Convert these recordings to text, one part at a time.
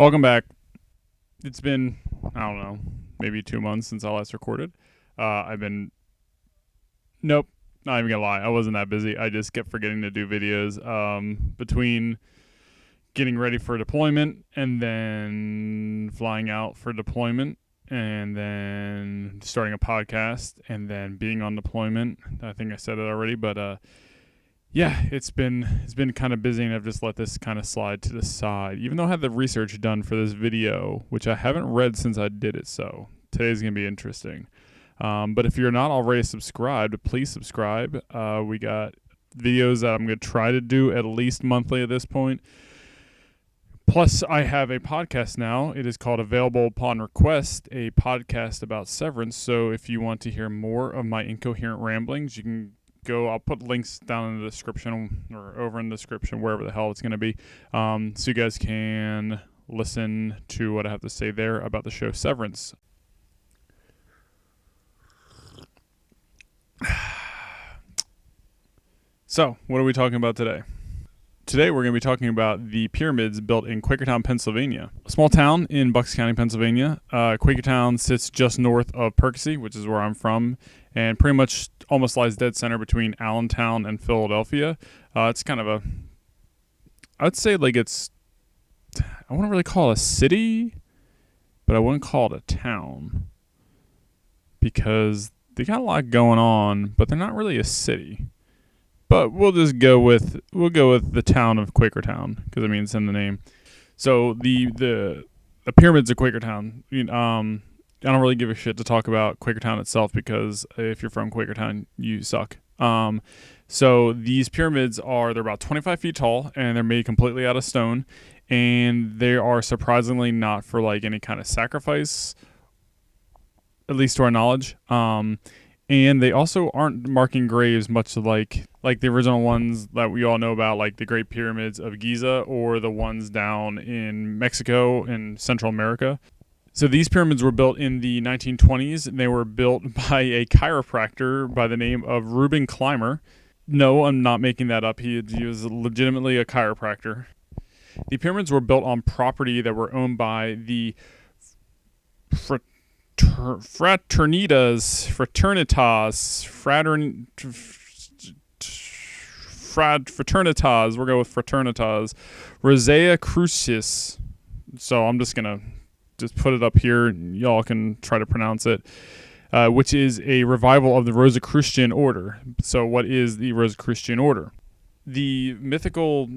Welcome back. It's been, I don't know, maybe 2 months since I last recorded. Nope, not even gonna lie. I wasn't that busy. I just kept forgetting to do videos between getting ready for deployment and then flying out for deployment and then starting a podcast and then being on deployment. I think I said it already, but yeah, it's been kind of busy, and I've just let this kind of slide to the side. Even though I had the research done for this video, which I haven't read since I did it, so today's going to be interesting. But if you're not already subscribed, please subscribe. We got videos that I'm going to try to do at least monthly at this point. Plus, I have a podcast now. It is called Available Upon Request, a podcast about severance. So if you want to hear more of my incoherent ramblings, you can go. I'll put links down in the description or over in the description, wherever the hell it's going to be, so you guys can listen to what I have to say there about the show Severance. So, what are we talking about today? Today we're going to be talking about the pyramids built in Quakertown, Pennsylvania. A small town in Bucks County, Pennsylvania. Quakertown sits just north of Percy, which is where I'm from, and pretty much almost lies dead center between Allentown and Philadelphia. It's kind of I'd say like I wouldn't really call it a city, but I wouldn't call it a town, because they got a lot going on, but they're not really a city. But we'll go with the town of Quakertown, because it means in the name. So the pyramids of Quakertown. I don't really give a shit to talk about Quakertown itself, because if you're from Quakertown, you suck. So these pyramids they're about 25 feet tall, and they're made completely out of stone, and they are surprisingly not for like any kind of sacrifice, at least to our knowledge. And they also aren't marking graves, much like the original ones that we all know about, like the Great Pyramids of Giza or the ones down in Mexico and Central America. So these pyramids were built in the 1920s, and they were built by a chiropractor by the name of Reuben Climber. No, I'm not making that up. He was legitimately a chiropractor. The pyramids were built on property that were owned by the fraternitas. We'll go with fraternitas. Rosicrucians. So I'm just gonna put it up here, and y'all can try to pronounce it. Which is a revival of the Rosicrucian order. So what is the Rosicrucian order? The mythical,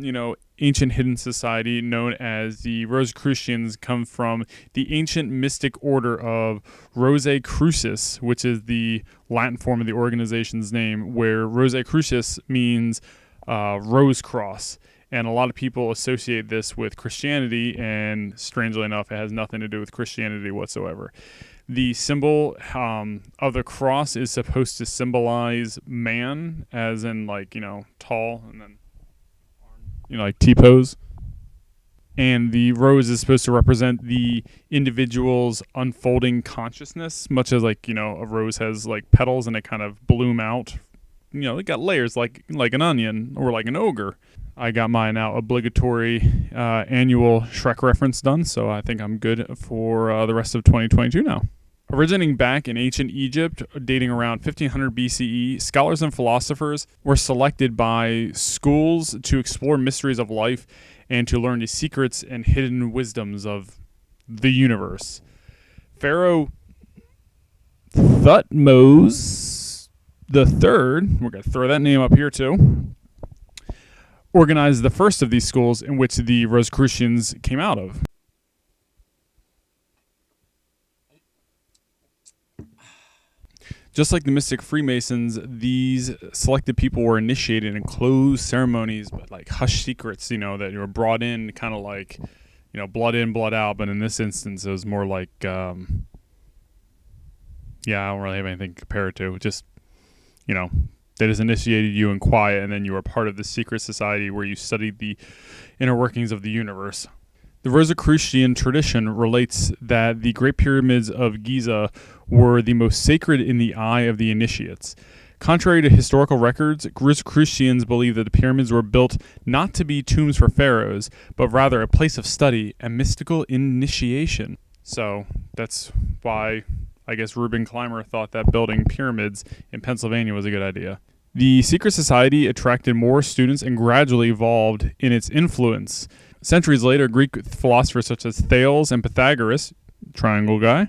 ancient hidden society known as the Rosicrucians come from the ancient mystic order of Rosicrucis, which is the Latin form of the organization's name, where Rosicrucis means rose cross. And a lot of people associate this with Christianity, and strangely enough, it has nothing to do with Christianity whatsoever. The symbol of the cross is supposed to symbolize man, as in tall, and then like T-pose. And the rose is supposed to represent the individual's unfolding consciousness, much as a rose has like petals and it kind of bloom out. It got layers like an onion or like an ogre. I got my now obligatory annual Shrek reference done, so I think I'm good for the rest of 2022 now. Originating back in ancient Egypt, dating around 1500 BCE, scholars and philosophers were selected by schools to explore mysteries of life and to learn the secrets and hidden wisdoms of the universe. Pharaoh Thutmose III, we're going to throw that name up here too, organized the first of these schools, in which the Rosicrucians came out of. Just like the mystic Freemasons, these selected people were initiated in closed ceremonies, but like hush secrets, that you were brought in kind of like, blood in, blood out. But in this instance, it was more like, I don't really have anything to compare it to. Just, they just initiated you in quiet, and then you were part of the secret society where you studied the inner workings of the universe. The Rosicrucian tradition relates that the Great Pyramids of Giza were the most sacred in the eye of the initiates. Contrary to historical records, Rosicrucians believe that the pyramids were built not to be tombs for pharaohs, but rather a place of study and mystical initiation. So that's why I guess Reuben Climber thought that building pyramids in Pennsylvania was a good idea. The secret society attracted more students and gradually evolved in its influence. Centuries later, Greek philosophers such as Thales and Pythagoras, triangle guy,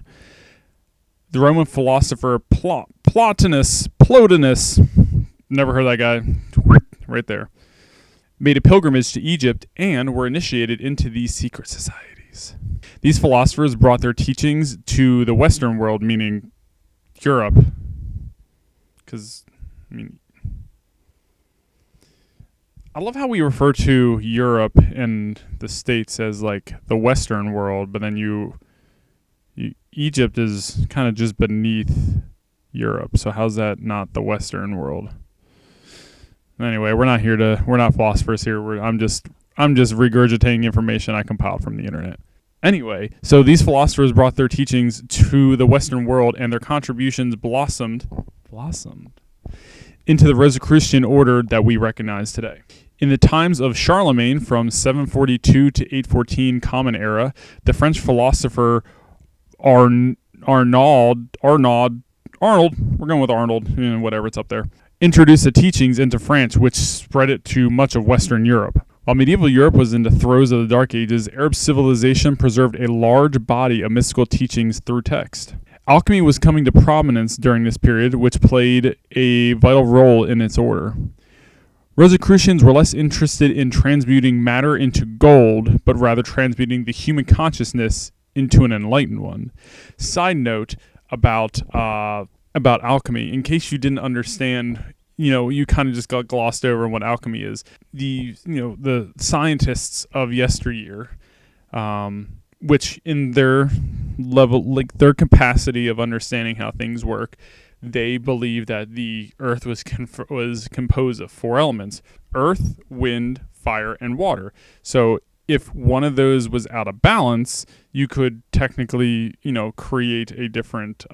the Roman philosopher Plotinus, never heard that guy, right there, made a pilgrimage to Egypt and were initiated into these secret societies. These philosophers brought their teachings to the Western world, meaning Europe, because, I love how we refer to Europe and the States as like the Western world, but then Egypt is kind of just beneath Europe. So how's that not the Western world? Anyway, we're not philosophers here. I'm just regurgitating information I compiled from the internet. Anyway, so these philosophers brought their teachings to the Western world, and their contributions blossomed into the Rosicrucian order that we recognize today. In the times of Charlemagne, from 742 to 814 Common Era, the French philosopher Arnold, we're going with Arnold, whatever, it's up there, introduced the teachings into France, which spread it to much of Western Europe. While medieval Europe was in the throes of the Dark Ages, Arab civilization preserved a large body of mystical teachings through text. Alchemy was coming to prominence during this period, which played a vital role in its order. Rosicrucians were less interested in transmuting matter into gold, but rather transmuting the human consciousness into an enlightened one. Side note about alchemy, in case you didn't understand, you kind of just got glossed over what alchemy is. The scientists of yesteryear, which in their level, like their capacity of understanding how things work, they believed that the earth was composed of 4 elements: earth, wind, fire, and water. So if one of those was out of balance, you could technically, create a different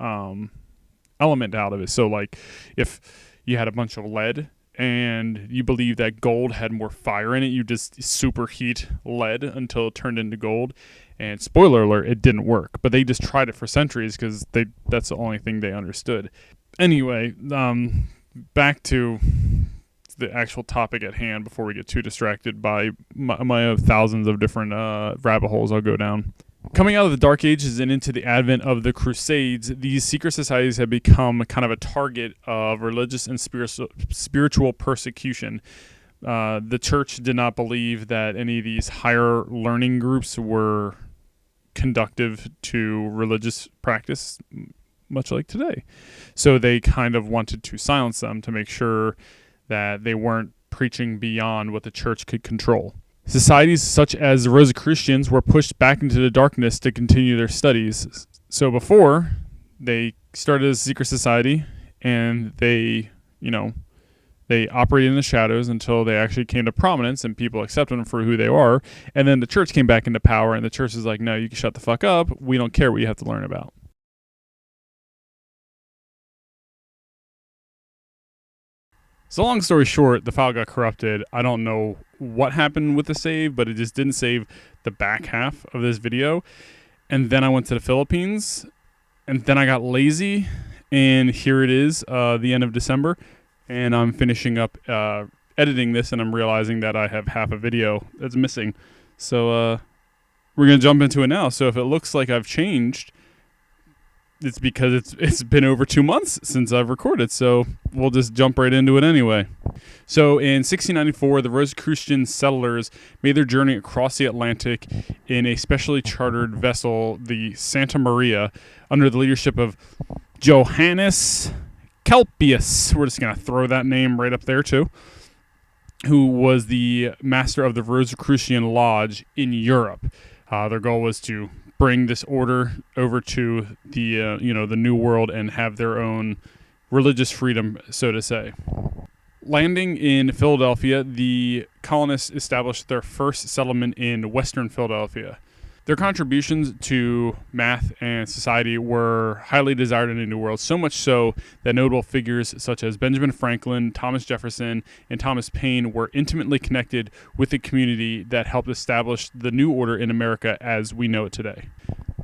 element out of it. So like if you had a bunch of lead and you believe that gold had more fire in it, you just superheat lead until it turned into gold. And spoiler alert, it didn't work. But they just tried it for centuries because that's the only thing they understood. Anyway, back to the actual topic at hand before we get too distracted by my thousands of different rabbit holes I'll go down. Coming out of the Dark Ages and into the advent of the Crusades, these secret societies have become kind of a target of religious and spiritual persecution. The church did not believe that any of these higher learning groups were conducive to religious practice, much like today. So they kind of wanted to silence them to make sure that they weren't preaching beyond what the church could control. Societies such as the Rosicrucians were pushed back into the darkness to continue their studies. So before, they started as a secret society, and they operated in the shadows until they actually came to prominence and people accepted them for who they are. And then the church came back into power, and the church is like, no, you can shut the fuck up. We don't care what you have to learn about. So long story short, the file got corrupted. I don't know what happened with the save, but it just didn't save the back half of this video. And then I went to the Philippines, and then I got lazy, and here it is, the end of December, and I'm finishing up editing this, and I'm realizing that I have half a video that's missing. So we're going to jump into it now. So if it looks like I've changed, it's because it's been over 2 months since I've recorded, so we'll just jump right into it anyway. So in 1694, the Rosicrucian settlers made their journey across the Atlantic in a specially chartered vessel, the Santa Maria, under the leadership of Johannes Kelpius. We're just going to throw that name right up there too, who was the master of the Rosicrucian Lodge in Europe. Their goal was to bring this order over to the the New World and have their own religious freedom, so to say. Landing in Philadelphia, the colonists established their first settlement in Western Philadelphia. Their contributions to math and society were highly desired in the New World, so much so that notable figures such as Benjamin Franklin, Thomas Jefferson, and Thomas Paine were intimately connected with the community that helped establish the new order in America as we know it today.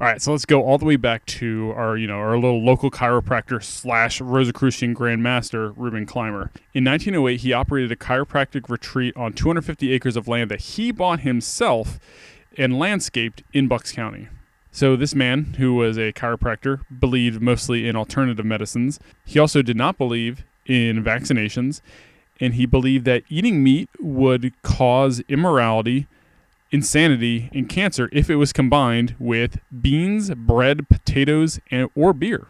All right, so let's go all the way back to our little local chiropractor / Rosicrucian Grand Master, Reuben Climber. In 1908, he operated a chiropractic retreat on 250 acres of land that he bought himself and landscaped in Bucks County. So this man, who was a chiropractor, believed mostly in alternative medicines. He also did not believe in vaccinations, and he believed that eating meat would cause immorality, insanity, and cancer if it was combined with beans, bread, potatoes, or beer,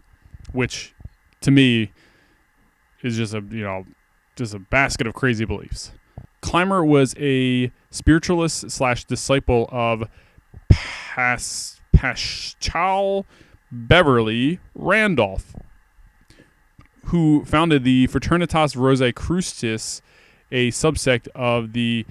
which to me is just a basket of crazy beliefs. Climber was a spiritualist / disciple of Paschal Beverly Randolph, who founded the Fraternitas Rosicrucians, a subsect of the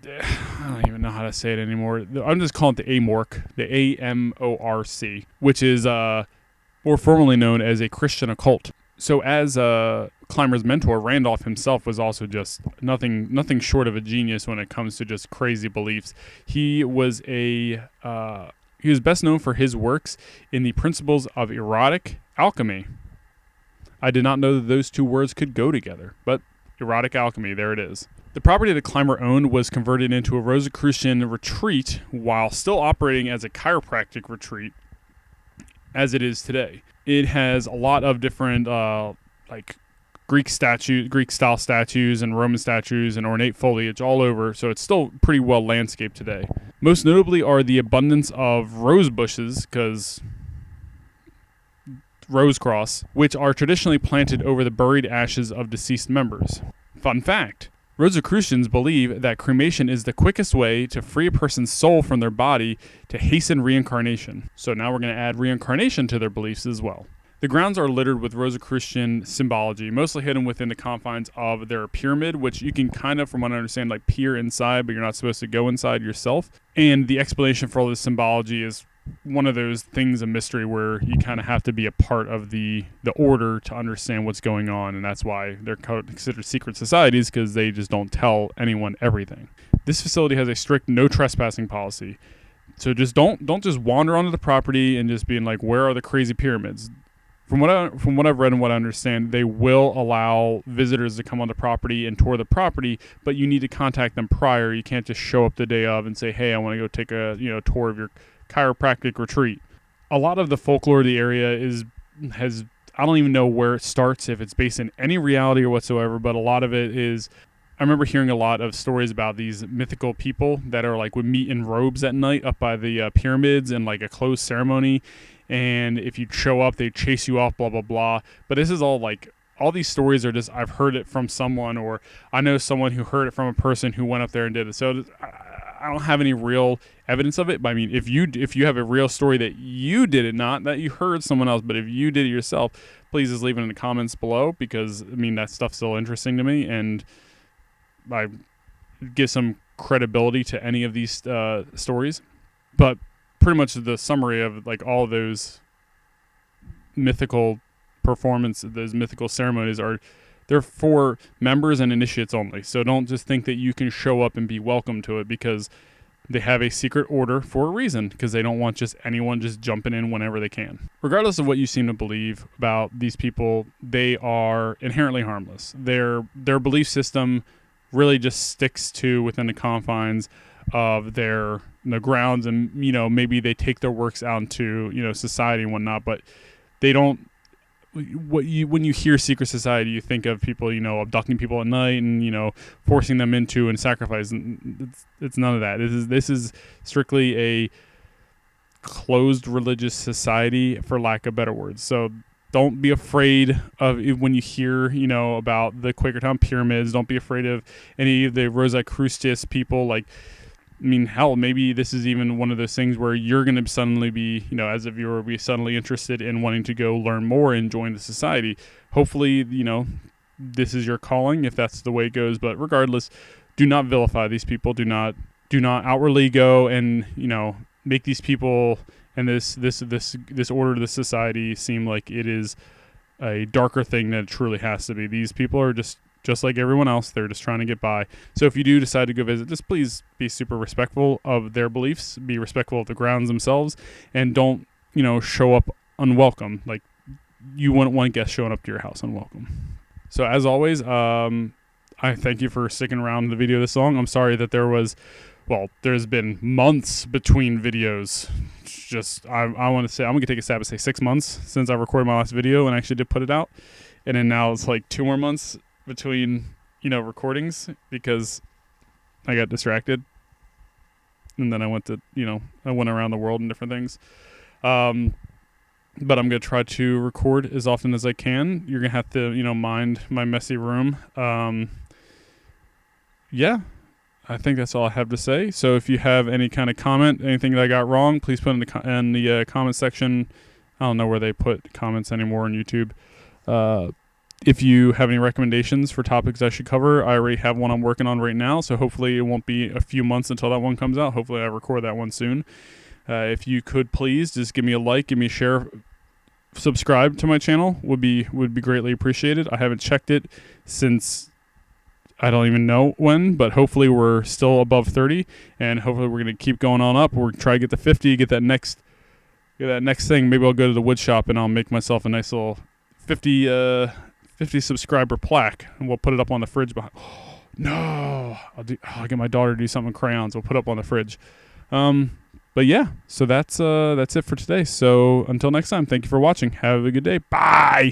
I don't even know how to say it anymore. I'm just calling it the AMORC, the AMORC, which is more formally known as a Christian occult. So as Climber's mentor, Randolph himself was also just nothing short of a genius when it comes to just crazy beliefs. He was best known for his works in the principles of erotic alchemy. I did not know that those two words could go together, but erotic alchemy, there it is. The property that Climber owned was converted into a Rosicrucian retreat while still operating as a chiropractic retreat, as it is today. It has a lot of different Greek style statues and Roman statues and ornate foliage all over, so it's still pretty well landscaped today. Most notably are the abundance of rose bushes, because rose cross, which are traditionally planted over the buried ashes of deceased members. Fun fact: Rosicrucians believe that cremation is the quickest way to free a person's soul from their body to hasten reincarnation. So now we're going to add reincarnation to their beliefs as well. The grounds are littered with Rosicrucian symbology, mostly hidden within the confines of their pyramid, which you can kind of, from what I understand, peer inside, but you're not supposed to go inside yourself. And the explanation for all this symbology is one of those things, a mystery, where you kind of have to be a part of the order to understand what's going on, and that's why they're considered secret societies, because they just don't tell anyone everything. This facility has a strict no trespassing policy, so just don't just wander onto the property and just being like, where are the crazy pyramids? From what I've read and what I understand, they will allow visitors to come on the property and tour the property, but you need to contact them prior. You can't just show up the day of and say, hey, I want to go take a tour of your chiropractic retreat. A lot of the folklore of the area has I don't even know where it starts, if it's based in any reality or whatsoever, but a lot of it is, I remember hearing a lot of stories about these mythical people that are would meet in robes at night up by the pyramids and a closed ceremony, and if you show up they chase you off, blah blah blah. But this is all all these stories are just, I've heard it from someone, or I know someone who heard it from a person who went up there and did it. So I don't have any real evidence of it. But I mean, if you have a real story that you did it, not that you heard someone else, but if you did it yourself, please just leave it in the comments below, because I mean, that stuff's still interesting to me, and I give some credibility to any of these stories. But pretty much the summary of all of those mythical performances, those mythical ceremonies, they're for members and initiates only. So don't just think that you can show up and be welcome to it, because they have a secret order for a reason, because they don't want just anyone just jumping in whenever they can. Regardless of what you seem to believe about these people, they are inherently harmless. Their belief system really just sticks to within the confines of the grounds, and maybe they take their works out into society and whatnot, but they don't. When you hear secret society, you think of people abducting people at night and forcing them into and sacrifice. It's none of that. This is strictly a closed religious society, for lack of better words. So don't be afraid of when you hear about the Quakertown pyramids. Don't be afraid of any of the Rosicrucians people. I mean, hell, maybe this is even one of those things where you're going to suddenly be, as a viewer, be suddenly interested in wanting to go learn more and join the society. Hopefully, this is your calling, if that's the way it goes. But regardless, do not vilify these people. Do not outwardly go and, make these people and this order to the society seem like it is a darker thing than it truly has to be. These people are just like everyone else. They're just trying to get by. So if you do decide to go visit, just please be super respectful of their beliefs, be respectful of the grounds themselves, and don't, show up unwelcome. Like, you wouldn't want guests showing up to your house unwelcome. So as always, I thank you for sticking around the video this long. I'm sorry that there's been months between videos. I want to say, I'm going to take a stab and say 6 months since I recorded my last video and actually did put it out. And then now it's like 2 more months between, recordings because I got distracted. And then I went to, I went around the world and different things. But I'm going to try to record as often as I can. You're going to have to, mind my messy room. Yeah, I think that's all I have to say. So if you have any kind of comment, anything that I got wrong, please put in the comment section. I don't know where they put comments anymore on YouTube. If you have any recommendations for topics I should cover, I already have one I'm working on right now. So hopefully it won't be a few months until that one comes out. Hopefully I record that one soon. If you could please just give me a like, give me a share, subscribe to my channel would be greatly appreciated. I haven't checked it since I don't even know when, but hopefully we're still above 30, and hopefully we're gonna keep going on up. We're gonna try to get to 50, get that next thing. Maybe I'll go to the wood shop and I'll make myself a nice little 50 subscriber plaque, and we'll put it up on the fridge behind. No, I'll get my daughter to do something with crayons. We'll put it up on the fridge. But yeah, so that's it for today. So until next time, thank you for watching. Have a good day. Bye.